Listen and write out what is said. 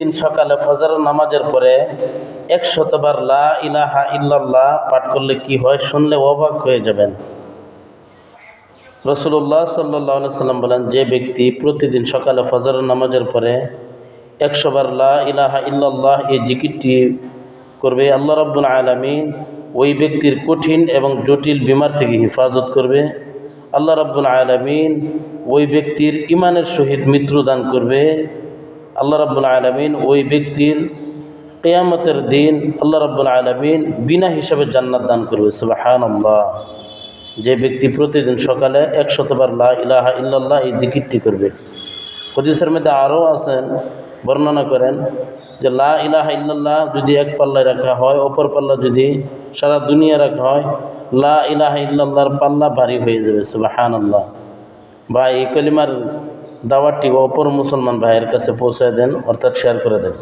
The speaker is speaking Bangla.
দিন সকালে ফজরের নামাজের পরে ১০০ বার লা ইলাহা ইল্লাল্লাহ পাঠ করলে কি হয়, শুনলে অবাক হয়ে যাবেন। রাসূলুল্লাহ সাল্লাল্লাহু আলাইহি সাল্লাম বলেন, যে ব্যক্তি প্রতিদিন সকালে ফজরের নামাজের পরে ১০০ বার লা ইলাহা ইল্লাল্লাহ এই জিকিরটি করবে, আল্লাহ রাব্বুল আলামিন ওই ব্যক্তির কঠিন এবং জটিল বিমার থেকে হেফাজত করবে। আল্লাহ রাব্বুল আলামিন ওই ব্যক্তির ঈমানের সহিত মৃত্যু দান করবে। আল্লাহ রাব্বুল আলামিন ওই ব্যক্তির কিয়ামতের দিন আল্লাহ রাব্বুল আলামিন বিনা হিসাবে জান্নাত দান করবে। সুবহানাল্লাহ। যে ব্যক্তি প্রতিদিন সকালে ১০০ বার লা ইলাহা ইল্লাল্লাহ এই জিকিরটি করবে। হাদিসের মধ্যে আরও আছেন, বর্ণনা করেন যে লা ইলাহা ইল্লাল্লাহ যদি এক পাল্লায় রাখা হয়, অপর পাল্লা যদি সারা দুনিয়া রাখা হয়, লা ইলাহা ইল্লাল্লাহর পাল্লা ভারী হয়ে যাবে। সুবহানাল্লাহ। ভাই, এই কলিমার দাওয়াতটি অপর মুসলমান ভাইয়ের কাছে পৌঁছে দেন, অর্থাৎ শেয়ার করে দেন।